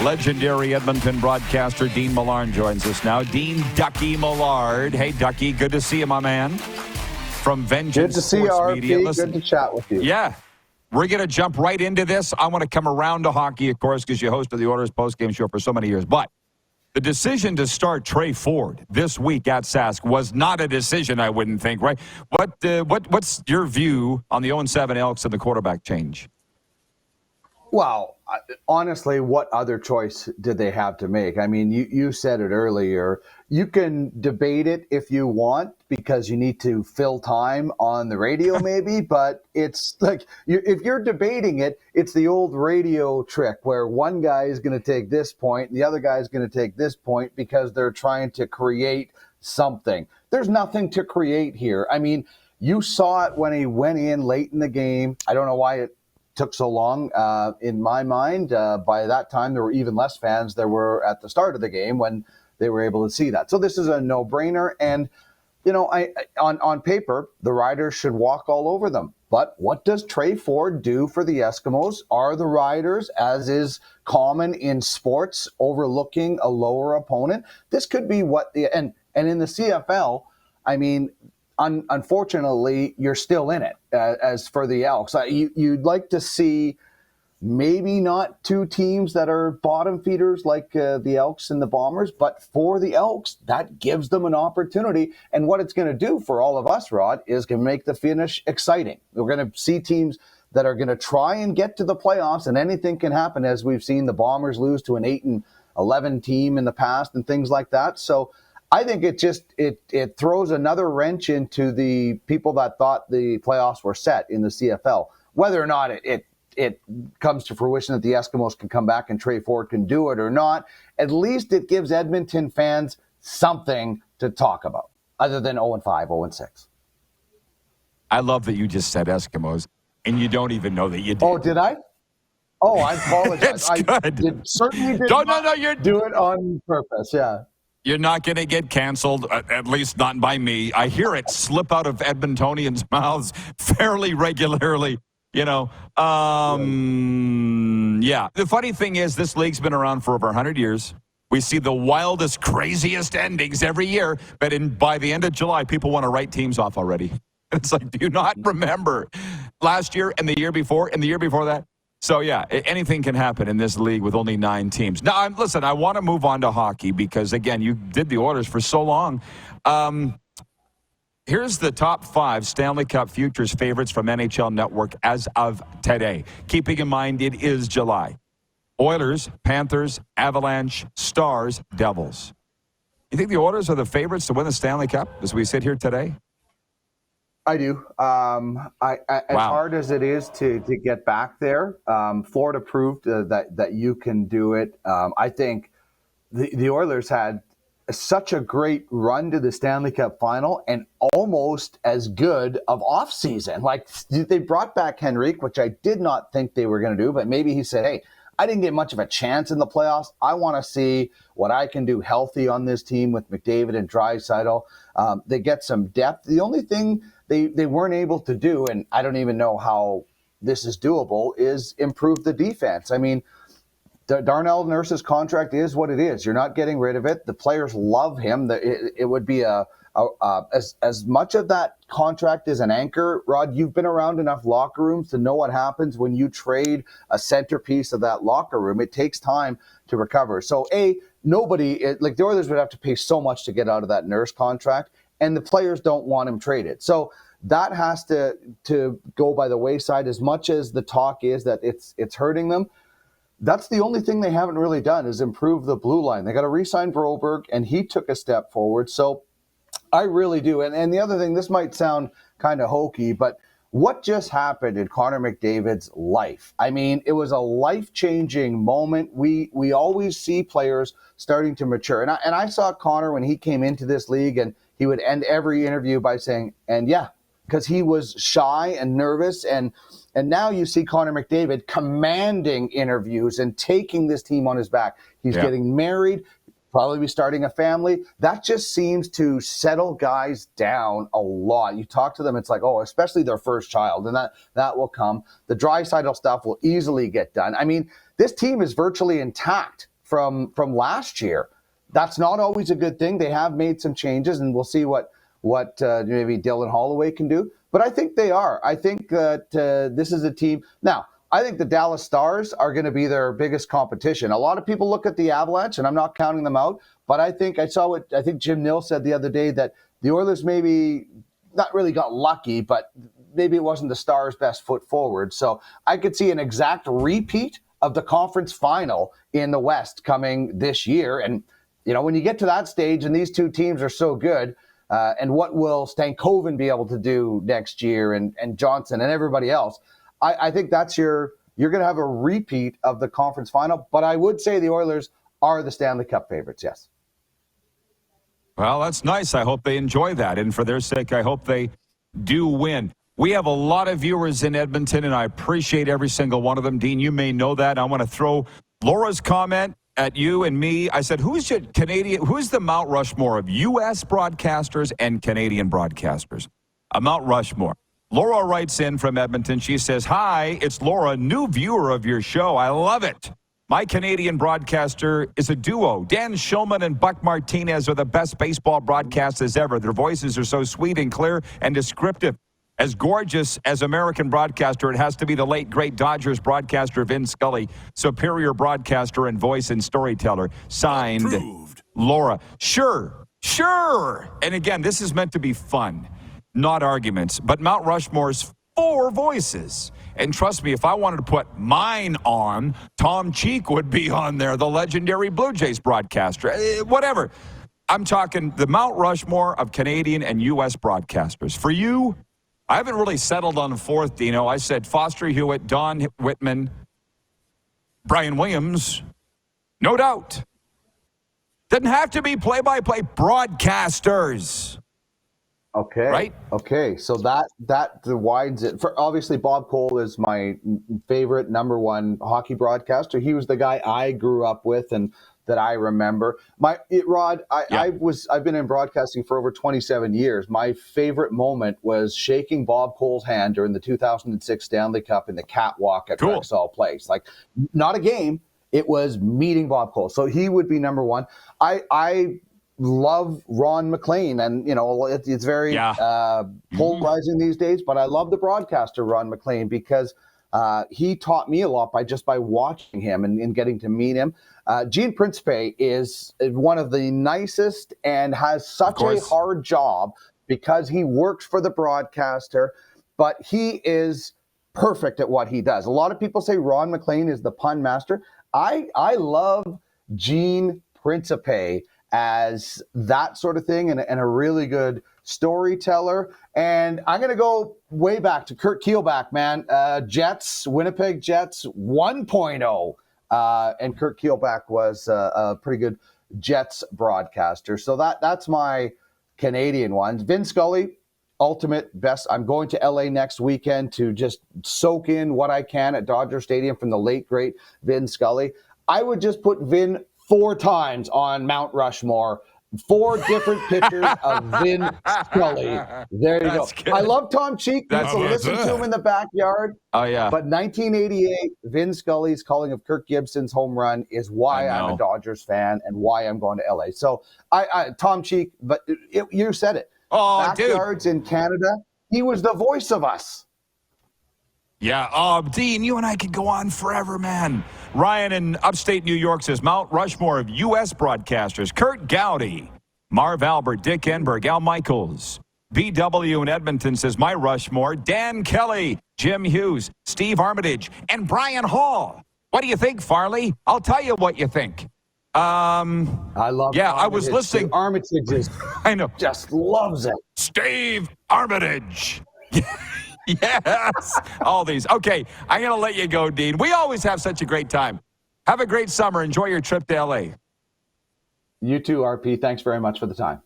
Legendary Edmonton broadcaster Dean Millard joins us now. Dean Ducky Millard. Hey, Ducky, good to see you, my man. From Vengeance Good to see you, Sports RP. Media. Listen, good to chat with you. Yeah. We're going to jump right into this. I want to come around to hockey, of course, because you hosted the Oilers postgame show for so many years. But the decision to start Trey Ford this week at Sask was not a decision, I wouldn't think, right? What's your view on the 0-7 Elks and the quarterback change? Well, honestly, what other choice did they have to make? I mean, you said it earlier. You can debate it if you want because you need to fill time on the radio maybe, but it's like if you're debating it, it's the old radio trick where one guy is going to take this point and the other guy is going to take this point because they're trying to create something. There's nothing to create here. I mean, you saw it when he went in late in the game. I don't know why it took so long. In my mind, by that time, there were even less fans there were at the start of the game when they were able to see that. So this is a no-brainer. And, you know, on paper, the Riders should walk all over them. But what does Trey Ford do for the Eskimos? Are the Riders, as is common in sports, overlooking a lower opponent? This could be what the and in the CFL, I mean, unfortunately, you're still in it. As for the Elks, you'd like to see maybe not two teams that are bottom feeders like the Elks and the Bombers, but for the Elks, that gives them an opportunity. And what it's going to do for all of us, Rod, is going to make the finish exciting. We're going to see teams that are going to try and get to the playoffs, and anything can happen, as we've seen the Bombers lose to an 8-11 team in the past and things like that. So I think it throws another wrench into the people that thought the playoffs were set in the CFL. Whether or not it comes to fruition that the Eskimos can come back and Trey Ford can do it or not, at least it gives Edmonton fans something to talk about other than 0-5, 0-6. I love that you just said Eskimos, and you don't even know that you did. Oh, did I? Oh, I apologize. It's good. Certainly did not do it on purpose, yeah. You're not going to get canceled, at least not by me. I hear it slip out of Edmontonians' mouths fairly regularly, you know. Yeah. The funny thing is this league's been around for over 100 years. We see the wildest, craziest endings every year, but by the end of July, people want to write teams off already. It's like, do you not remember last year and the year before and the year before that? So, yeah, anything can happen in this league with only 9 teams. Now, listen, I want to move on to hockey because, again, you did the Oilers for so long. Here's the top 5 Stanley Cup futures favorites from NHL Network as of today. Keeping in mind it is July. Oilers, Panthers, Avalanche, Stars, Devils. You think the Oilers are the favorites to win the Stanley Cup as we sit here today? I do. As hard as it is to get back there, Florida proved that you can do it. I think the Oilers had such a great run to the Stanley Cup final and almost as good of off season. Like they brought back Henrique, which I did not think they were going to do, but maybe he said, hey, I didn't get much of a chance in the playoffs. I want to see what I can do healthy on this team with McDavid and Draisaitl. They get some depth. The only thing they weren't able to do, and I don't even know how this is doable, is improve the defense. I mean, Darnell Nurse's contract is what it is. You're not getting rid of it. The players love him. It would be as much of that contract as an anchor. Rod, you've been around enough locker rooms to know what happens when you trade a centerpiece of that locker room. It takes time to recover. So, the Oilers would have to pay so much to get out of that Nurse contract, and the players don't want him traded. So that has to go by the wayside. As much as the talk is that it's hurting them, that's the only thing they haven't really done is improve the blue line. They got to re-sign Broberg, and he took a step forward. So I really do. And the other thing, this might sound kind of hokey, but what just happened in Connor McDavid's life? I mean, it was a life-changing moment. We always see players starting to mature. And I saw Connor when he came into this league, and he would end every interview by saying, and yeah, because he was shy and nervous. And now you see Connor McDavid commanding interviews and taking this team on his back. He's getting married. probably be starting a family. That just seems to settle guys down a lot. You talk to them, it's like, oh, especially their first child, and that will come. The Draisaitl stuff will easily get done. I mean, this team is virtually intact from last year. That's not always a good thing. They have made some changes, and we'll see what maybe Dylan Holloway can do. But I think they are. I think that this is a team. Now, I think the Dallas Stars are going to be their biggest competition. A lot of people look at the Avalanche, and I'm not counting them out, but I think Jim Nill said the other day that the Oilers maybe not really got lucky, but maybe it wasn't the Stars' best foot forward. So I could see an exact repeat of the conference final in the West coming this year. And, you know, when you get to that stage and these two teams are so good, and what will Stankoven be able to do next year and Johnson and everybody else, I think you're going to have a repeat of the conference final. But I would say the Oilers are the Stanley Cup favorites, yes. Well, that's nice. I hope they enjoy that. And for their sake, I hope they do win. We have a lot of viewers in Edmonton, and I appreciate every single one of them. Dean, you may know that. I want to throw Laura's comment at you and me. I said, who's the Mount Rushmore of U.S. broadcasters and Canadian broadcasters? A Mount Rushmore. Laura writes in from Edmonton. She says, hi, it's Laura, new viewer of your show. I love it. My Canadian broadcaster is a duo. Dan Shulman and Buck Martinez are the best baseball broadcasters ever. Their voices are so sweet and clear and descriptive. As gorgeous as American broadcaster, it has to be the late, great Dodgers broadcaster Vin Scully, superior broadcaster and voice and storyteller. Signed, approved. Laura. Sure. And again, this is meant to be fun, not arguments. But Mount Rushmore's 4 voices. And trust me, if I wanted to put mine on, Tom Cheek would be on there, the legendary Blue Jays broadcaster. Whatever. I'm talking the Mount Rushmore of Canadian and U.S. broadcasters. For you, I haven't really settled on the 4th, Dino. I said Foster Hewitt, Don Whitman, Brian Williams, no doubt. Doesn't have to be play-by-play broadcasters. Okay. Right? Okay. So that divides it. Obviously, Bob Cole is my favorite number one hockey broadcaster. He was the guy I grew up with and that I remember. I've been in broadcasting for over 27 years. My favorite moment was shaking Bob Cole's hand during the 2006 Stanley Cup in the catwalk at Rexall Place. Like, not a game. It was meeting Bob Cole. So he would be number one. I love Ron McLean, and you know it's very polarizing these days. But I love the broadcaster Ron McLean because he taught me a lot by watching him and getting to meet him. Gene Principe is one of the nicest and has such a hard job because he works for the broadcaster, but he is perfect at what he does. A lot of people say Ron McLean is the pun master. I love Gene Principe as that sort of thing and a really good storyteller. And I'm going to go way back to Kurt Keelback, man. Winnipeg Jets 1.0. And Kurt Keelback was a pretty good Jets broadcaster. So that's my Canadian ones. Vin Scully, ultimate best. I'm going to LA next weekend to just soak in what I can at Dodger Stadium from the late, great Vin Scully. I would just put Vin 4 times on Mount Rushmore. 4 different pictures of Vin Scully. There you go. Good. I love Tom Cheek. So listen to him in the backyard. Oh, yeah. But 1988, Vin Scully's calling of Kirk Gibson's home run is why I'm a Dodgers fan and why I'm going to LA. So Tom Cheek, but you said it. Oh, backyards in Canada, he was the voice of us. Yeah. Dean, you and I could go on forever, man. Ryan in upstate New York says Mount Rushmore of U.S. broadcasters. Kurt Gowdy, Marv Albert, Dick Enberg, Al Michaels. BW in Edmonton says my Rushmore, Dan Kelly, Jim Hughes, Steve Armitage, and Brian Hall. What do you think, Farley? I'll tell you what you think. I love Armitage. I was listening. Armitage is, I know. Just loves it. Steve Armitage. Yes. All these. Okay, I'm going to let you go, Dean. We always have such a great time. Have a great summer. Enjoy your trip to L.A. You too, RP. Thanks very much for the time.